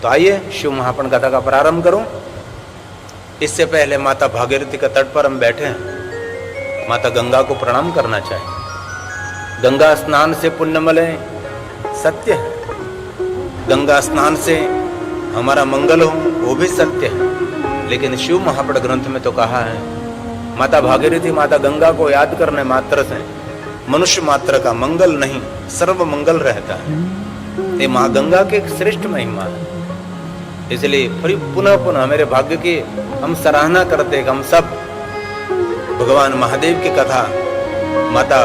तो आइए शिव महापुराण कथा का प्रारंभ करूं। इससे पहले माता भागीरथी के तट पर हम बैठे हैं। माता गंगा को प्रणाम करना चाहिए। गंगा स्नान से पुण्य मिले, सत्य है। गंगा स्नान से हमारा मंगल हो, वो भी सत्य है। लेकिन शिव महापुराण ग्रंथ में तो कहा है, माता भागीरथी माता गंगा को याद करने मात्र से मनुष्य मात्र का मंगल नहीं, सर्व मंगल रहता है। ये माँ गंगा की एक श्रेष्ठ महिमा है। इसलिए फिर पुनः पुनः मेरे भाग्य की हम सराहना करते हैं कि हम सब भगवान महादेव की कथा माता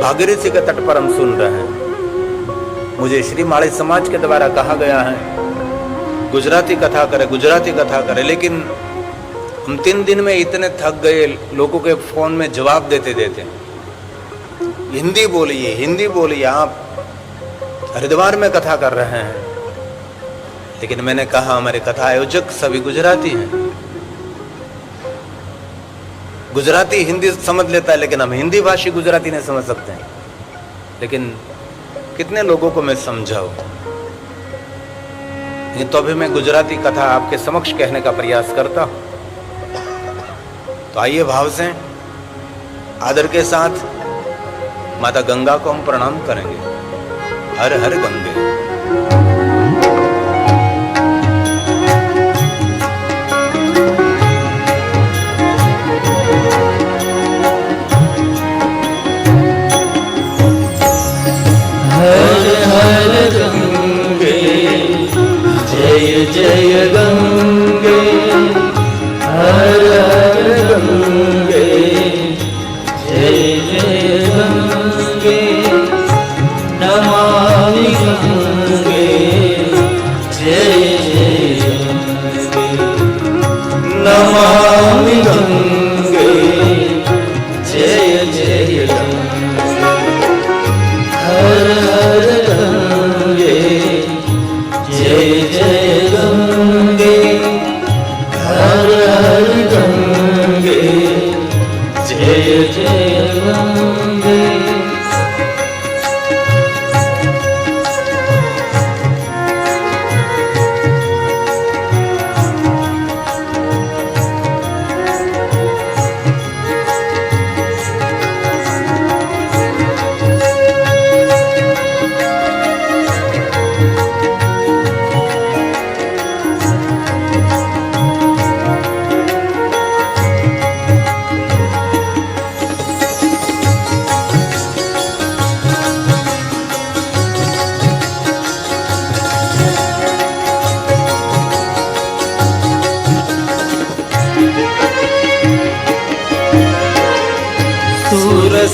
भागीरथी के तट पर हम सुन रहे हैं। मुझे श्री माળી समाज के द्वारा कहा गया है गुजराती कथा करे, गुजराती कथा करे, लेकिन हम 3 दिन में इतने थक गए लोगों के फोन में जवाब देते देते। हिंदी बोलिए, हिंदी बोलिए, आप हरिद्वार में कथा कर रहे हैं। लेकिन मैंने कहा हमारे कथा आयोजक सभी गुजराती हैं। गुजराती हिंदी समझ लेता है, लेकिन हम हिंदी भाषी गुजराती नहीं समझ सकते हैं। लेकिन कितने लोगों को मैं समझाऊं, तो अभी मैं गुजराती कथा आपके समक्ष कहने का प्रयास करता हूं। तो आइए भाव से आदर के साथ माता गंगा को हम प्रणाम करेंगे। हर हर गंगे। हर हर गंगे जय जय गंगे, हर हर गंगे जय जय गंगे, नमामि गंगे जय जय गंगे, नमामि गंगे जय जय गंगे, हर हर गंगे जय जय गंगे, हर हर गंगे जय जय गंगे।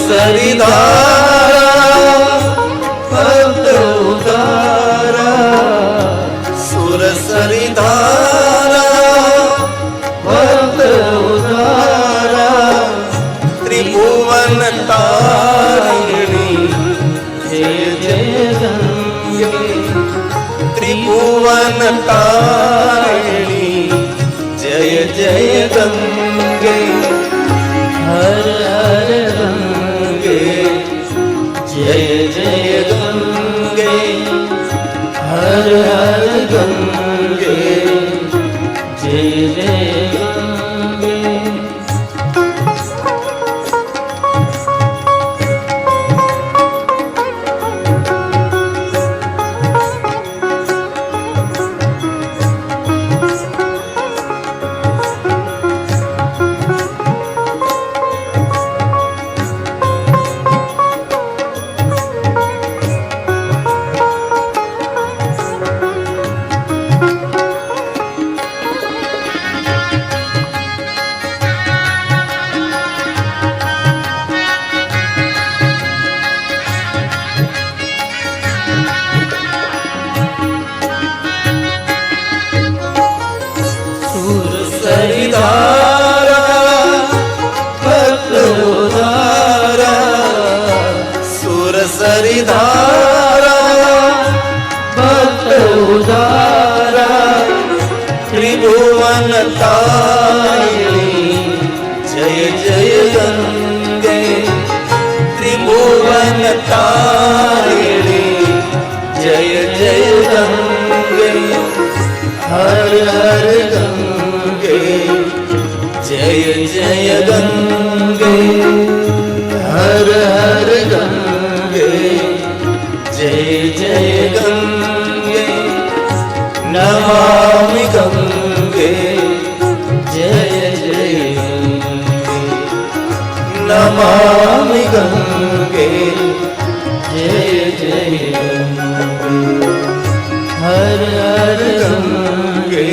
सरिधारा भक्त उदारा, सुर सरिधारा भक्त उदारा, त्रिभुवन तारिणी जय जय गंगे, त्रिभुवन तारिणी जय जय गंगे, हर हर गंगे जय जय गंगे, हर हर गंगे जय जय गंगे। सरिधारा भक्त उदारा, त्रिभुवन तारिणी जय जय गंगे, त्रिभुवन तारिणी जय जय गंगे, હર ગંગે જય જય ગંગે હર હર ગંગે જય જય ગંગે નમામિ ગંગે જય જય ગંગે નમામિ ગંગે જય જય ગંગે હર હર ગંગે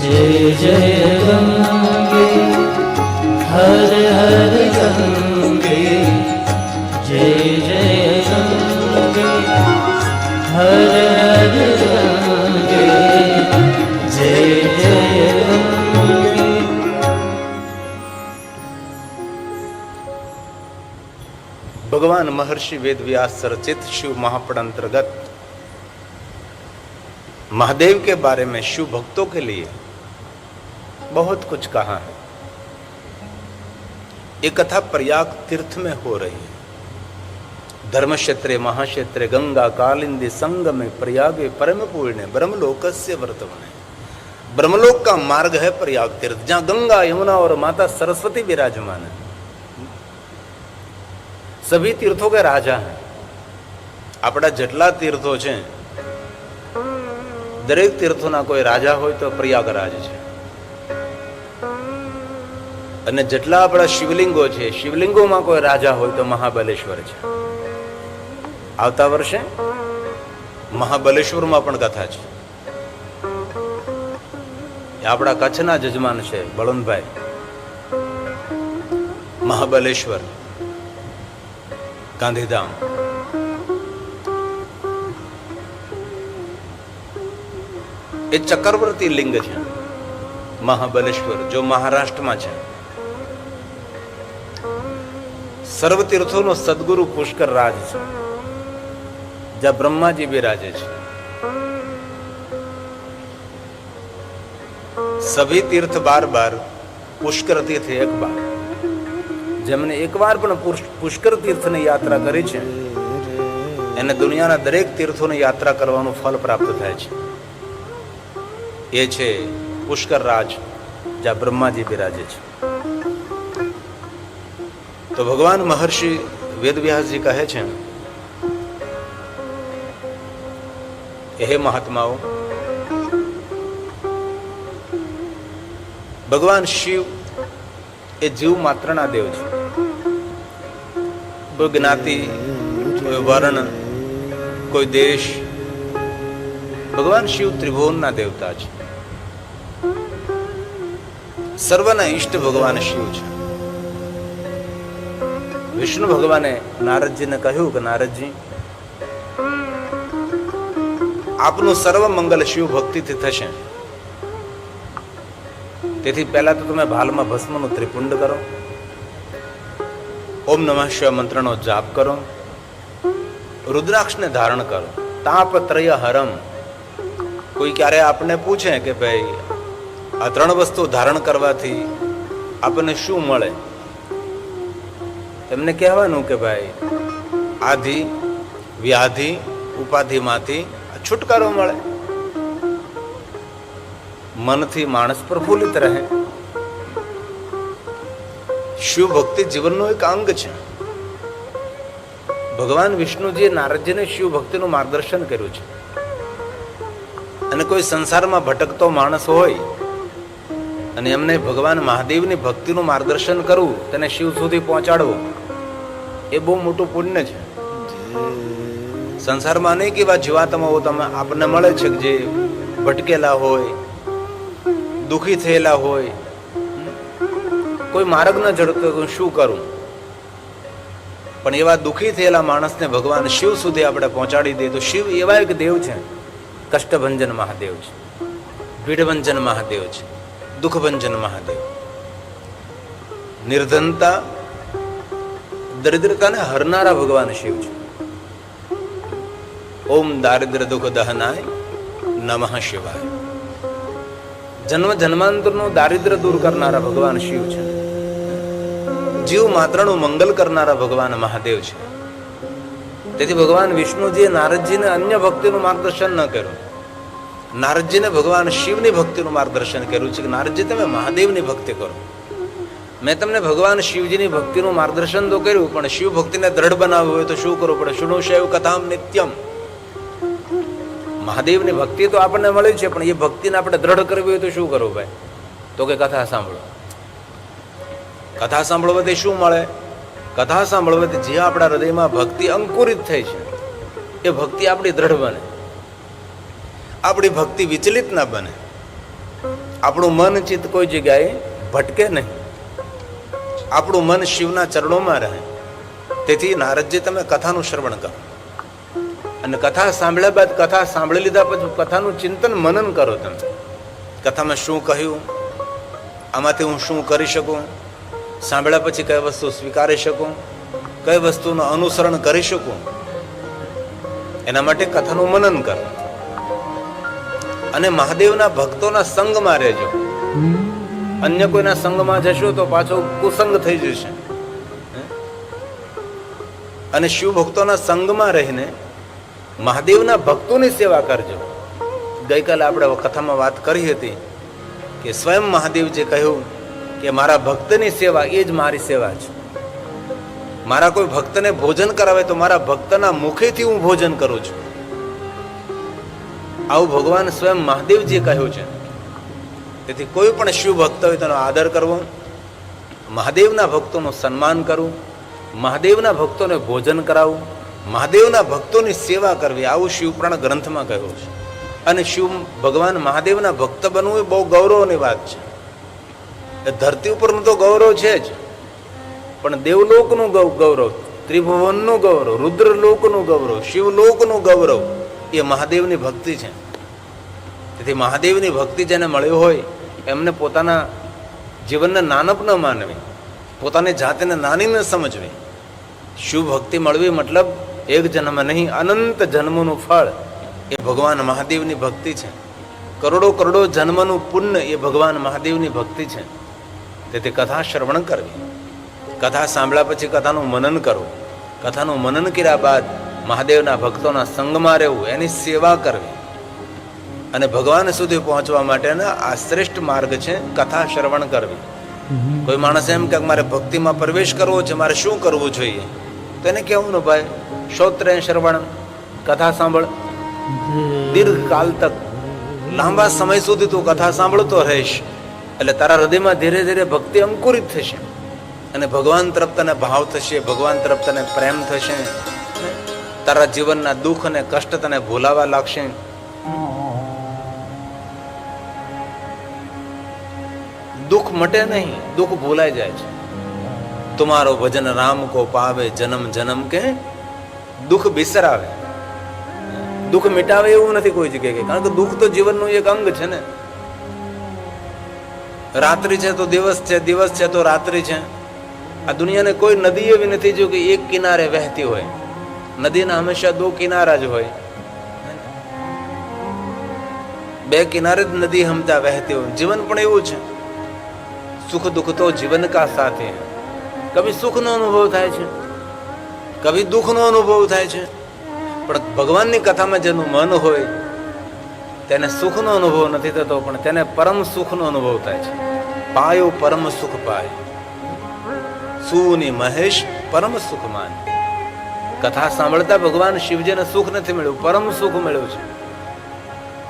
જય જય ગંગે હર હર ગંગે જય જય ગંગે હર હર ગંગે જય જય ગંગે. भगवान महर्षि वेद व्यास रचित शिव महापुराण अंतर्गत महादेव के बारे में शिव भक्तों के लिए बहुत कुछ कहा है। ये कथा प्रयाग तीर्थ में हो रही है। धर्म क्षेत्रे महाक्षेत्रे गंगा कालिंदी संगमे प्रयागे परम पूर्णे ब्रह्मलोकस्य वर्तमाने। ब्रह्मलोक का मार्ग है प्रयाग तीर्थ, जहां गंगा यमुना और माता सरस्वती विराजमान है। सभी तीर्थों के राजा हैं। अपना जेटला तीर्थों छे दरेक तीर्थों कोई राजा हो तो प्रयागराज है। અને જેટલા આપણા શિવલિંગો છે શિવલિંગોમાં કોઈ રાજા હોય તો મહાબલેશ્વર છે. આવતા વર્ષે મહાબલેશ્વરમાં પણ કથા છે. આપણા કચ્છના જજમાન છે બળવંતભાઈ. મહાબલેશ્વર ગાંધીધામ એ ચક્રવર્તી લિંગ છે. મહાબલેશ્વર જો મહારાષ્ટ્રમાં છે. સર્વ તીર્થોનો સદગુરુ પુષ્કર રાજ છે, જ્યાં બ્રહ્માજી બિરાજે છે. સભી તીર્થ બાર બાર પુષ્કર તીર્થ એક બાર. જેમને એકવાર પણ પુષ્કર તીર્થની યાત્રા કરી છે એને દુનિયાના દરેક તીર્થોની યાત્રા કરવાનું ફળ પ્રાપ્ત થાય છે. એ છે પુષ્કર રાજ, જ્યાં બ્રહ્માજી બિરાજે છે. તો ભગવાન મહર્ષિ વેદવ્યાસજી કહે છે, હે મહાત્માઓ, ભગવાન શિવ એ જીવ માત્રના દેવ છે. કોઈ જ્ઞાતિ, કોઈ વર્ણ, કોઈ દેશ, ભગવાન શિવ ત્રિભુવનના દેવતા છે. સર્વના ઈષ્ટ ભગવાન શિવ છે. વિષ્ણુ ભગવાને નારદજીને કહ્યું કે નારદજી, આપનું સર્વ મંગલ શિવ ભક્તિથી થશે. તેથી પહેલા તો તમે ભાલમાં ભસ્મનું ત્રિપુંડ કરો, ઓમ નમઃ શિવાય મંત્રનો જાપ કરો, રુદ્રાક્ષને ધારણ કરો. તાપત્રય હરમ. કોઈ ક્યારે આપણને પૂછે કે ભાઈ આ ત્રણ વસ્તુ ધારણ કરવાથી આપણને શું મળે, એમને કહેવાનું કે ભાઈ આધિ વ્યાધિ ઉપાધિમાંથી છુટકારો મળે. મનથી માણસ પ્રફુલ્લિત રહે. શિવ ભક્તિ જીવનનો એક અંગ છે. ભગવાન વિષ્ણુજીએ નારદજીને શિવ ભક્તિનું માર્ગદર્શન કર્યું છે. અને કોઈ સંસારમાં ભટકતો માણસ હોય અને એમને ભગવાન મહાદેવની ભક્તિનું માર્ગદર્શન કરવું, તેને શિવ સુધી પહોંચાડવું, એ બહુ મોટું પુણ્ય છે. સંસારમાં અનેક એવા જીવાત્માઓ તમે આપણને મળે છે કે જે ભટકેલા હોય, દુઃખી થયેલા હોય, કોઈ માર્ગ ન જડતો હું શું કરું, પણ એવા દુઃખી થયેલા માણસને ભગવાન શિવ સુધી આપણે પહોંચાડી દઈએ તો શિવ એવા એક દેવ છે. કષ્ટભંજન મહાદેવ છે, પીડભંજન મહાદેવ છે, દુઃખભંજન મહાદેવ. નિર્ધનતા દરિદ્રતાને હરનારા ભગવાન શિવ છે. ઓમ દારિદ્ર દુઃખ દહનાય નમઃ શિવાય. જન્મ જન્માંતરનું દારિદ્ર દૂર કરનારા ભગવાન શિવ છે. જીવ માત્રનું મંગલ કરનારા ભગવાન મહાદેવ છે. તેથી ભગવાન વિષ્ણુજીએ નારદજીને અન્ય ભક્તિનું માર્ગદર્શન ન કર્યું. નારદજીને ભગવાન શિવની ભક્તિનું માર્ગદર્શન કર્યું છે કે નારદજી તમે મહાદેવની ભક્તિ કરો. મેં તમને ભગવાન શિવજીની ભક્તિનું માર્ગદર્શન તો કર્યું, પણ શિવ ભક્તિને દ્રઢ બનાવવી હોય તો શું કરવું પડે? શુણુ શૈવ કથામ નિત્યમ. મહાદેવની ભક્તિ તો આપણને મળી છે, પણ એ ભક્તિને આપણે દ્રઢ કરવી હોય તો શું કરવું ભાઈ? તો કે કથા સાંભળો. કથા સાંભળવાથી શું મળે? કથા સાંભળવાથી જે આપણા હૃદયમાં ભક્તિ અંકુરિત થઈ છે એ ભક્તિ આપણી દ્રઢ બને, આપણી ભક્તિ વિચલિત ના બને, આપણું મન ચિત્ત કોઈ જગ્યાએ ભટકે નહીં, આપણું મન શિવના ચરણોમાં રહે. તેથી નારદજી તમે કથાનું શ્રવણ કરો અને કથા સાંભળ્યા બાદ, કથા સાંભળી લીધા પછી કથાનું ચિંતન મનન કરો. તમે કથામાં શું કહ્યું, આમાંથી હું શું કરી શકું, સાંભળ્યા પછી કઈ વસ્તુ સ્વીકારી શકું, કઈ વસ્તુનું અનુસરણ કરી શકું, એના માટે કથાનું મનન કરો. અને મહાદેવના ભક્તોના સંગમાં રહેજો. અન્ય કોઈના સંગમાં જશો તો પાછો કુસંગ થઈ જશે. અને શિવ ભક્તોના સંગમાં રહીને મહાદેવના ભક્તોની સેવા કરજો. ગઈકાલે આપણે કથામાં વાત કરી હતી કે સ્વયં મહાદેવજી કહ્યું કે મારા ભક્તની સેવા એ જ મારી સેવા છે. મારા કોઈ ભક્તને ભોજન કરાવે તો મારા ભક્તના મુખેથી હું ભોજન કરું છું. આવું ભગવાન સ્વયં મહાદેવજીએ કહ્યું છે. તેથી કોઈ પણ શિવ ભક્ત હોય તેનો આદર કરવો, મહાદેવના ભક્તોનું સન્માન કરવું, મહાદેવના ભક્તોને ભોજન કરાવવું, મહાદેવના ભક્તોની સેવા કરવી, આવું શિવપુરાણ ગ્રંથમાં કહ્યું છે. અને શિવ ભગવાન મહાદેવના ભક્ત બનવું એ બહુ ગૌરવની વાત છે. એ ધરતી ઉપરનું તો ગૌરવ છે જ, પણ દેવલોકનું ગૌરવ, ત્રિભુવનનું ગૌરવ, રુદ્રલોકનું ગૌરવ, શિવલોકનું ગૌરવ એ મહાદેવની ભક્તિ છે. તેથી મહાદેવની ભક્તિ જેને મળી હોય એમને પોતાના જીવનને નાનપ ન માનવી, પોતાની જાતને નાની ન સમજવી. શિવ ભક્તિ મળવી મતલબ એક જન્મ નહીં, અનંત જન્મનું ફળ એ ભગવાન મહાદેવની ભક્તિ છે. કરોડો કરોડો જન્મનું પુણ્ય એ ભગવાન મહાદેવની ભક્તિ છે. તેથી કથા શ્રવણ કરવી, કથા સાંભળ્યા પછી કથાનું મનન કરવું, કથાનું મનન કર્યા બાદ મહાદેવના ભક્તોના સંગમાં રહેવું, એની સેવા કરવી. અને ભગવાન સુધી પહોંચવા માટેના આ શ્રેષ્ઠ માર્ગ છે કથા શ્રવણ કરવી. કોઈ માણસ એમ કે મારે ભક્તિમાં પ્રવેશ કરવો છે, મારે શું કરવું જોઈએ? તો એને કહેવું ને ભાઈ, શ્રોત્રે શ્રવણ, કથા સાંભળ. દીર્ઘકાલ તક, લાંબા સમય સુધી તું કથા સાંભળતો રહીશ એટલે તારા હૃદયમાં ધીરે ધીરે ભક્તિ અંકુરિત થશે અને ભગવાન તરફ તને ભાવ થશે, ભગવાન તરફ તને પ્રેમ થશે. તારા જીવનના દુઃખ અને કષ્ટ તને ભૂલાવા લાગશે. દુઃખ મટે નહીં, દુઃખ ભૂલાઈ જાય છે. તુમારો ભજન રામ કો પાવે, જન્મ જન્મ કે દુઃખ બિસરાવે. દુઃખ મિટાવે એવું નથી કોઈ જગ્યાએ, કારણ કે દુઃખ તો જીવનનું એક અંગ છે ને. રાત્રિ છે તો દિવસ છે, દિવસ છે તો રાત્રિ છે. આ દુનિયાને કોઈ નદી એવી નથી જો કે એક કિનારે વહેતી હોય. નદીના હંમેશા દો કિનારા જ હોય, બે કિનારે જ નદી હમતા વહેતી હોય. જીવન પણ એવું છે, સુખ દુઃખ તો જીવન કા સાથ હૈ. કભી સુખનો અનુભવ થાય છે, કભી દુઃખનો અનુભવ થાય છે. પણ ભગવાનની કથામાં જેનું મન હોય તેને સુખનો અનુભવ નથી થતો, પણ તેને પરમ સુખનો અનુભવ થાય છે. પાયો પરમ સુખ પાય, સુની મહેશ પરમ સુખ માન. કથા સાંભળતા ભગવાન શિવજીને સુખ નથી મળ્યું, પરમ સુખ મળ્યું છે.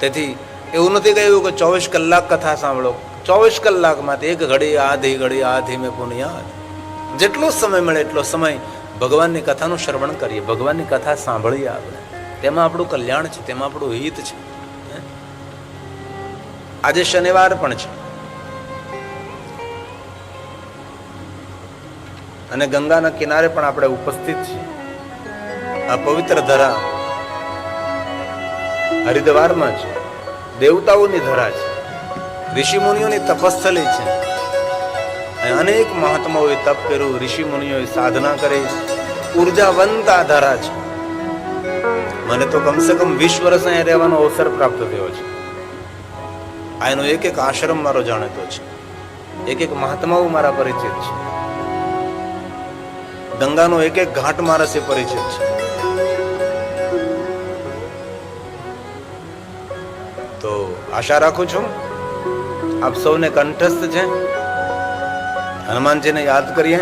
તેથી એવું નથી કહ્યું કે 24 કલાક કથા સાંભળો. 24 કલાકમાં એક ઘડી આધી મેં પુનિયાદ. જેટલો સમય મળે એટલો સમય ભગવાનની કથાનું શ્રવણ કરીએ, ભગવાનની કથા સાંભળીએ. આપણે તેમાં આપણું કલ્યાણ છે, તેમાં આપણું હિત છે. આજે શનિવાર પણ છે અને ગંગાના કિનારે પણ આપણે ઉપસ્થિત છીએ. આ પવિત્ર ધરા હરિદ્વારમાં છે, દેવતાઓની ધરા છે, ઋષિ મુનિઓની તપસ્થલી છે. અનેક મહાત્માઓએ તપ કર્યું, ઋષિ મુનિઓએ સાધના કરી, ઉર્જાવંત આ ધરા છે. મને તો કમસે કમ 20 વર્ષ અહીંયા રહેવાનો અવસર પ્રાપ્ત થયો છે. આનો એક એક આશ્રમ મારો જાણીતો છે, એક એક મહાત્માઓ મારા પરિચિત છે, ગંગાનો એક એક ઘાટ મારા સે પરિચિત છે. તો આશા રાખું છું આપ સૌને કંઠસ્થ છે. હનુમાનજીને યાદ કરીએ,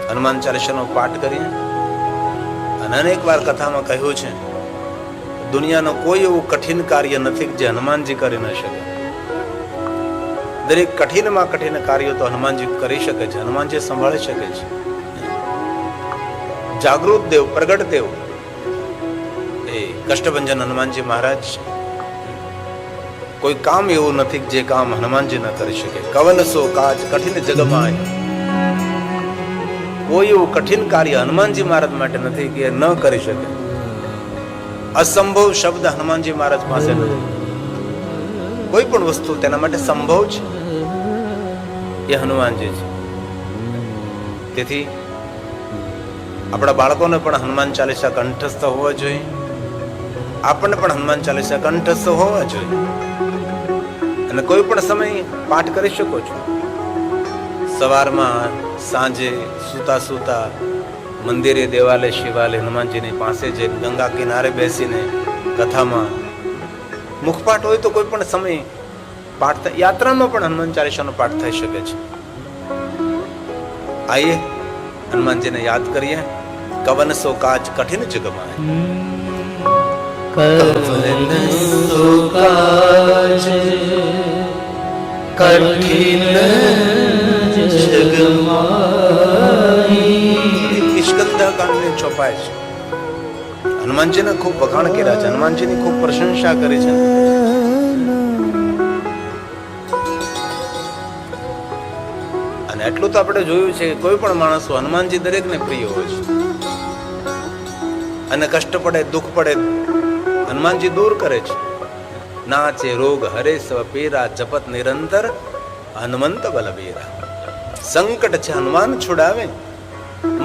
હનુમાન ચાલીસાનો પાઠ કરીએ. અને અનેક વાર કથામાં કહ્યું છે, દુનિયાનો કોઈ એવું કઠિન કાર્ય નથી જે હનુમાનજી કરી ન શકે. દરેક કઠિનમાં કઠિન કાર્યો તો હનુમાનજી કરી શકે છે, હનુમાનજી સંભાળી શકે છે. જાગૃત દેવ, પ્રગટ દેવ એ કષ્ટભંજન હનુમાનજી મહારાજ છે. કોઈ કામ એવું નથી જે કામ હનુમાનજી ન કરી શકે. કવન સો કાજ કઠિન જગમાં, કોઈ એવું કઠિન કાર્ય હનુમાનજી મહારાજ માટે નથી કે ન કરી શકે. અસંભવ શબ્દ હનુમાનજી મહારાજ પાસે નથી. કોઈ પણ વસ્તુ તેના માટે સંભવ છે એ હનુમાનજી છે. તેથી આપણા બાળકોને પણ હનુમાન ચાલીસા કંઠસ્થ હોવા જોઈએ, આપણને પણ હનુમાન ચાલીસા કંઠસ્થ હોવા જોઈએ. અને કોઈ પણ સમય પાઠ કરી શકો છો. સવારમાં, સાંજે, સૂતા સૂતા મંદિરે, દેવાલય, શિવાલય, હનુમાનજીની પાસે જઈને, ગંગા કિનારે બેસીને કથામાં મુખપાઠ હોય તો કોઈ પણ સમય પાઠ થાય. યાત્રામાં પણ હનુમાન ચાલીસાનો પાઠ થઈ શકે છે. આઈએ હનુમાનજીને યાદ કરીએ. કવન સો કાજ કઠિન જગમાં, કવન સો કાજ કઠિન જગમાં. સ્કંદકાંડની ચોપાઈ છે. હનુમાનજીને ખૂબ વખાણ કર્યા છે, હનુમાનજીની ખૂબ પ્રશંસા કરી છે. અને એટલું તો આપણે જોયું છે કે કોઈ પણ માણસો, હનુમાનજી દરેકને પ્રિય હોય છે. અને કષ્ટ પડે, દુઃખ પડે, હનુમાનજી દૂર કરે છે. નાચે રોગ હરે સ્વ પીરા, જપત નિરંતર હનુમંત બલબીરા. સંકટ છે હનુમાન છોડાવે,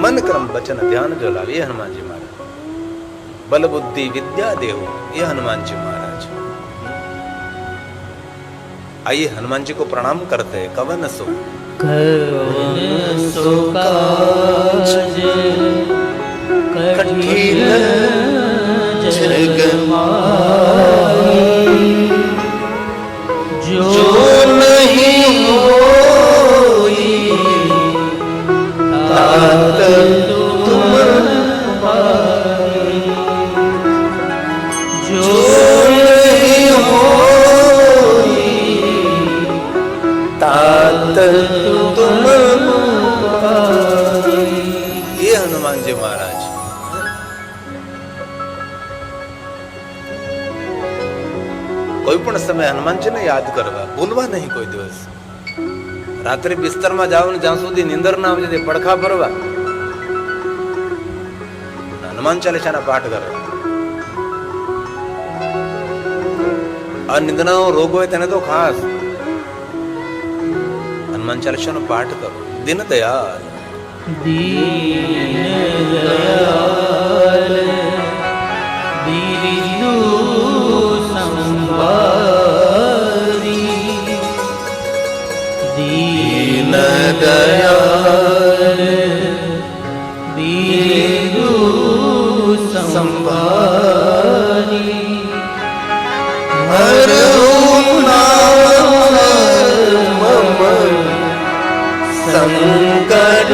મન કર્મ વચન ધ્યાન જો લાવે. હનુમાનજી મહારાજ बल बुद्धि विद्या देव, ये हनुमान जी महाराज. आइए हनुमान जी को प्रणाम करते हैं. कवन सो काज कठिन जगमाई, जो नहीं होई तात तुम पाई, जो नहीं होई तात तुम पाई. ये हनुमान जी महाराज. કોઈ પણ સમય હનુમાનજીને યાદ કરવા, ભૂલવા નહીં કોઈ દિવસ. રાત્રે બિસ્તરમાં જાઓ ને જ્યાં સુધી નીંદર ના આવે તે પડખા ભરવા, હનુમાન ચાલીસાના પાઠ કરવા. અનિંદ્રાનો રોગ હોય તેને તો ખાસ હનુમાન ચાલીસાનો પાઠ કરો. દીન દયાલ, दीन दयाल दीनु संवारी, दीन दयाल दीनु संवारी. हर नाम संकट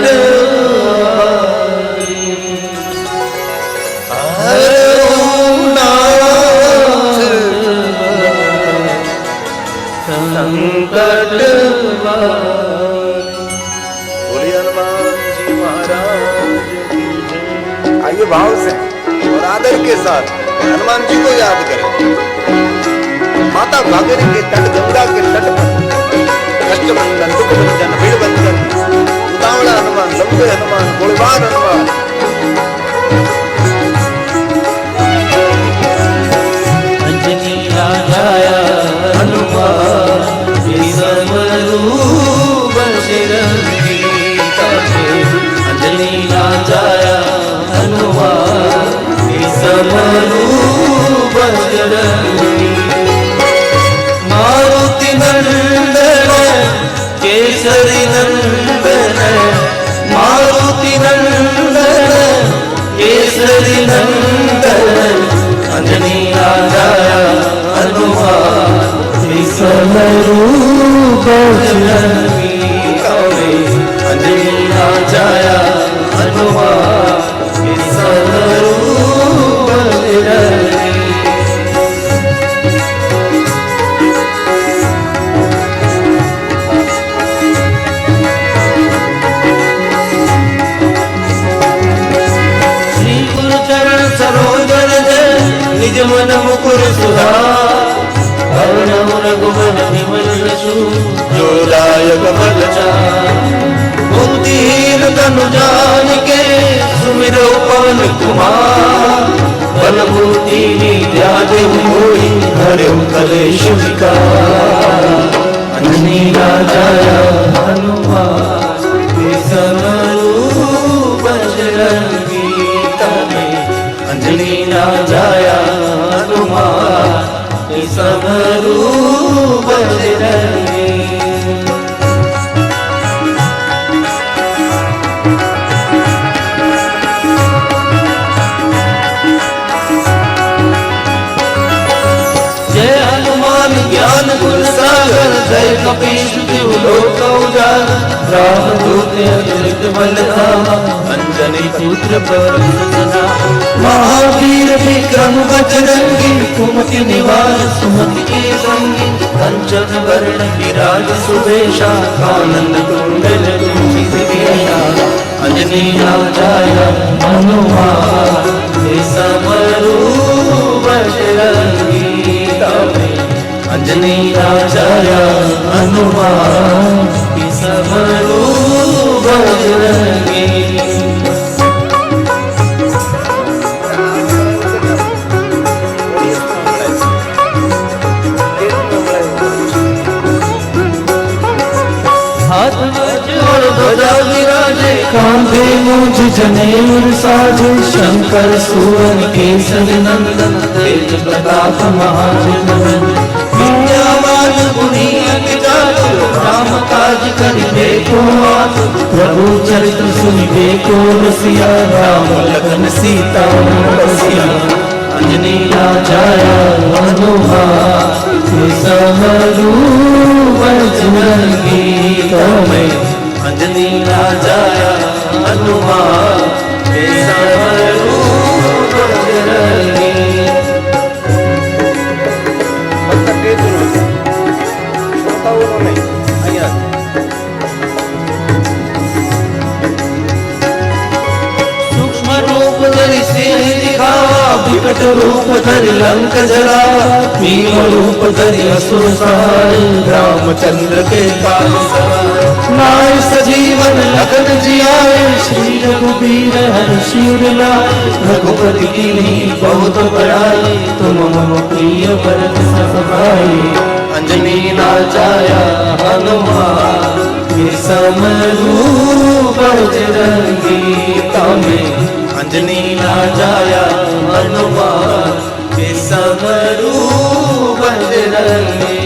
संकट. बोलिए हनुमान जी महाराज की जय. आइए भाव से और आदर के साथ हनुमान जी को याद करें. माता भागीरथी के तट, गंगा के तट पर कष्टभंजन, दुखभंजन, भीड़भंजन, उतावला हनुमान, लंबे हनुमान, गोलवान हनुमान. अंजनी राजाया हनुमान विषमरू बजरंगी तजे. अंजनी राजाया हनुमान विषमरू बजरंगी. मारुति नंदन केसरी नंदन, मारुति नंदन समरू बजरंगी तवे अंजनी राजाया हनुमान समरू बजरंगी। श्री गुरु चरण सरोज रज निज मन मुकुर सुधार पवन रघुवर विमल यशु जो दायक फल चार। बुद्धिहीन तनु जानिके सुमिरो पवन कुमार बल बुद्धि विद्या देहु मोहि हरहु कलेश विकार। अंजनी राजाया हनुमान समरू बजरंगी तवे अंजनी राजाया हनुमान समरू बजरंगी। जय हनुमान ज्ञान गुण सागर जय कपीश तिहु लोक उजागर रामदूत अतुलित बल धामा अंजनी पुत्र पवन सुतना। महावीर विक्रम बजरंगी कुमति निवार सुमति के संगी कंचन वरण विराज सुबेशा कानन कुंडल कुंचित केशा। अंजनी राजाया हनुमान समरू बजरंगी तवे अंजनी राजाया हनुमान समरू बजरंगी। हाथ और ध्वजा विराजे कांधे मूंज जनेऊ साजे शंकर सुवन केसरी नंदन तेज प्रताप महाजन। विद्यावान गुणी अति चातुर राम काज करिबे को आतुर प्रभु चरित्र सुनिबे को रसिया राम लखन सीता बसिया। अंजनी राजाया हनुमान समरू बजरंगी तवे अंजनी राजाया हनुमान समरू बजरंगी। सूक्ष्म रूप धरि सिंह दिखावा विकट रूप धरि लंक जलावा भीम रूप धरि असुर संहार रामचंद्र के काज सवार। नाय सजीवन लखन जियाए श्री रघुबीर हर्षि उर लाए रघुपति कीन्ही बहुत बड़ाई तुम मम प्रिय भरत सम भाई। अंजनी राजाया हनुमान समरू बजरंगी तवे अंजनी राजाया हनुमान समरू बजरंगी।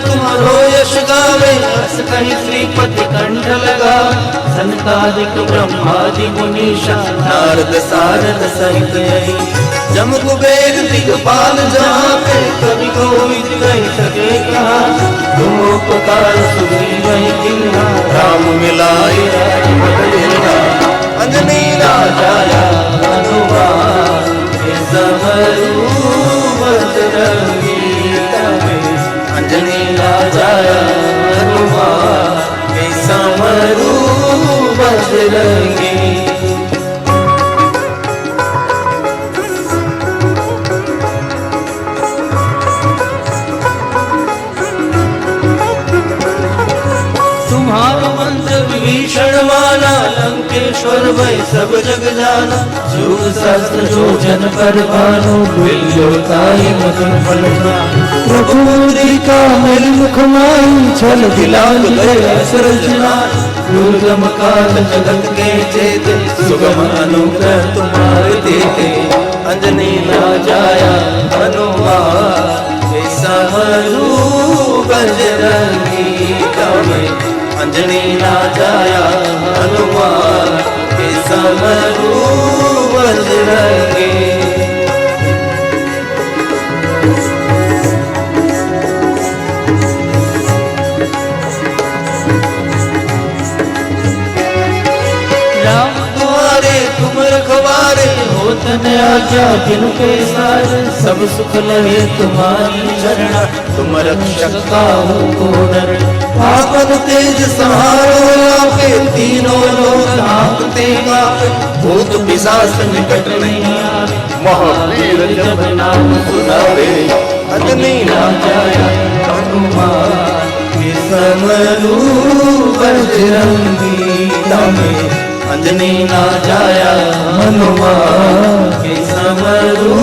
तुम्हारो यश गावे हस कहीं श्रीपति कंठ लगा सनकादिक ब्रह्मादि मुनीषा नारद सारद सहित यही जम कुबेर दिगपाल जहाँ पे कवि कोविद नहीं सके कहा। तुम उपकार सुग्रीव किन्हा राम मिलाए राजपद। अंजनी राजाया हनुमान समरू बजरंगी तवे अंजनी राजाया हनुमान समरू बजरंगी। तुम्हारा मंत्र विभीषण माना लंकेश्वर भय सब जग जाना। युग सहस्त्र जो जन पर भानु बिल्योताई मगन फल प्रभु मुद्रिका मेरी मुख माई छल दिलाल गए सरजना। दुर्गम काल जगत के चेते सुगम अनुग्रह तुम्हारे देते। अंजनी राजाया हनुमान समरू बजरंगी तवे अंजनी ना जाया हनुमान के समरू बजरंगी। राम द्वारे तुम रखवारे होत न आज्ञा बिनु पैसार। सब सुख लहे तुम्हारी शरणा तुम रक्षक काहू को डर। आपन तेज सहारो आपे तीनों लोग आपते गावे। भूत पिशाच निकट नहीं आवे महावीर जब नाम सुनावे। अंजनी ना जाया हनुमान के समरू बजरंगी। अंजनी ना जाया हनुमान के समरू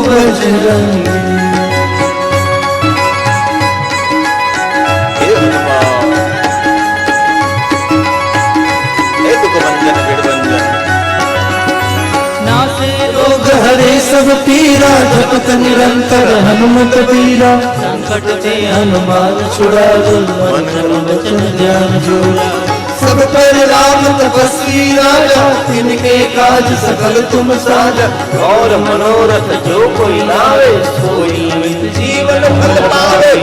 बजरंगी। हे हनुमान हे दुख भंजन पीड़ भंजन। नासे रोग हरे सब पीरा जपत निरंतर हनुमत पीरा। संकट ते हनुमान छुड़ावे मन क्रम वचन ध्यान जोड़ा। सब पर राम तपस्वी राजा तिनके काज सकल तुम साजा। और मनोरथ जो कोई लावे सोई जीवन फल पावे।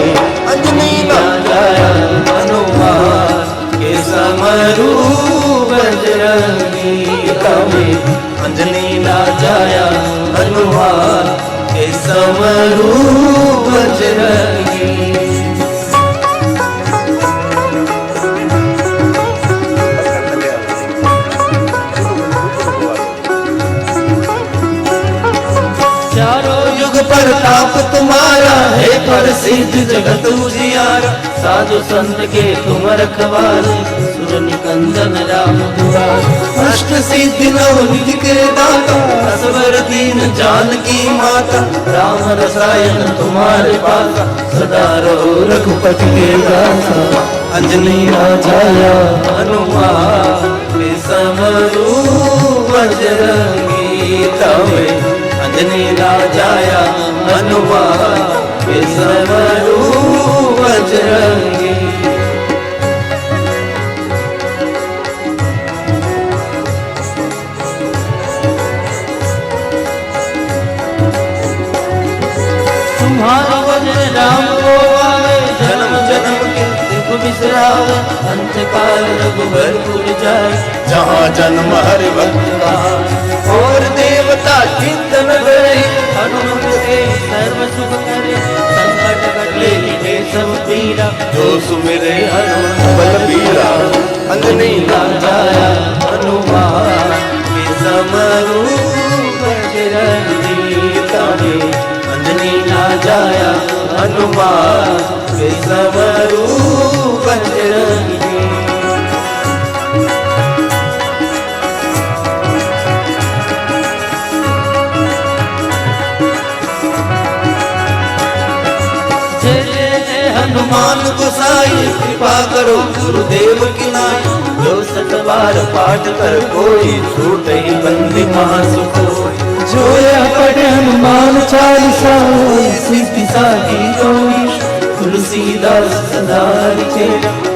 अंजनी ना जाया हनुमान के समरू बजरंगी। अंजनी ना जाया हनुमान के समरू बजरंगी। प्रताप तुम्हारा है प्रसिद्ध जगत उजियारा। साधु संत के तुम रखवारे सुर निकंदन राम दुआरे। अष्ट सिद्धि नव निधि के दाता असवर दीन जानकी माता। राम रसायन तुम्हारे पासा सदा रहो रघुपति के दासा। अंजनी ना जाया हनुमान के समरू बजरंगी। अंजनी ना जाया हनुमान के समरू बजरंगी। तुम्हारा वजन राम को आवे जन्म जन्म के दुख बिसरावे। अंत काल रघुबर पुर जाए जहाँ जन्म हरि भक्त का। और देवता चिंतन करे हनुमत से सर्व सुख करे। संकट कटे मिटे सब पीरा जो सुमिरे हनुमत बलबीरा। अंजनी ना जाया हनुमान के समरू बजरंगी। अंजनी ना जाया हनुमान के समरू बजरंगी। हनुमान गोसाई कृपा करो गुरुदेव की नाई। जो सत बार पाठ कर कोई छूटे बंदी महासुख होई। जो यह पढ़े हनुमान चालीसा सिद्धि साधी गौरी। तुलसीदास सदा लिखे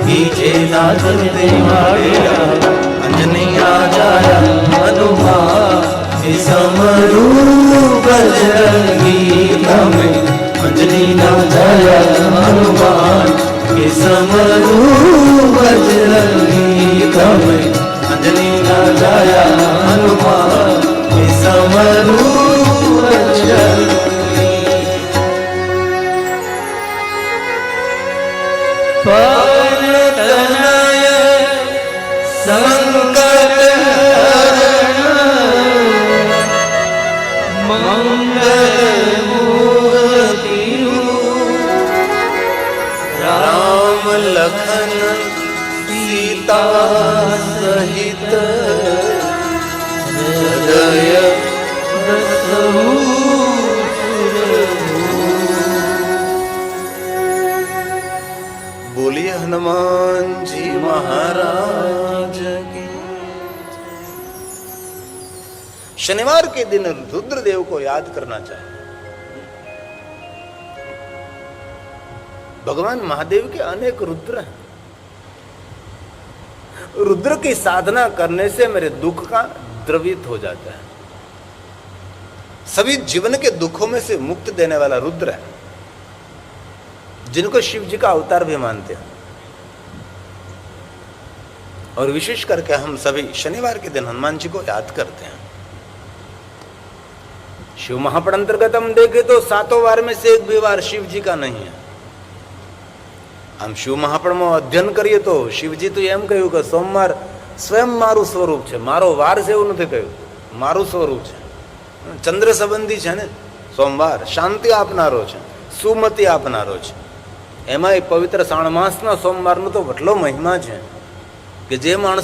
कीजे नाथन देवाड़ेरा। अंजनी आ जाया हनुमान के समरू बजरंगी। अंजनी ना जाया हनुमान के समरू बजरंगी। अंजनी ना जाया हनुमान के समरू बजरंगी। पवन तनय संकट हरण मंगल लखन सीता सहित हृदय बसहु बोलिए हनुमान जी महाराज की। शनिवार के दिन रुद्रदेव को याद करना चाहिए। भगवान महादेव के अनेक रुद्र हैं। रुद्र की साधना करने से मेरे दुख का द्रवित हो जाता है। सभी जीवन के दुखों में से मुक्त देने वाला रुद्र है, जिनको शिव जी का अवतार भी मानते हैं। और विशेष करके हम सभी शनिवार के दिन हनुमान जी को याद करते हैं। शिव महापड़ अंतर्गत हम देखें तो 7 वार में से एक भी वार शिव जी का नहीं है। हम शिव महापड़ में अध्ययन करिए तो शिवजी तो एम कह્યું કે સોમવાર સ્વયં મારું સ્વરૂપ છે, મારો વાર છે એવું નથી કહ્યું, મારું સ્વરૂપ છે। ચંદ્ર સંબંધી છે ને સોમવાર, શાંતિ આપનારો છે, સુમતિ આપનારો છે। એમાં પવિત્ર શ્રાવણ માસના સોમવારનો તો એટલો મહિમા છે કે જે માણસ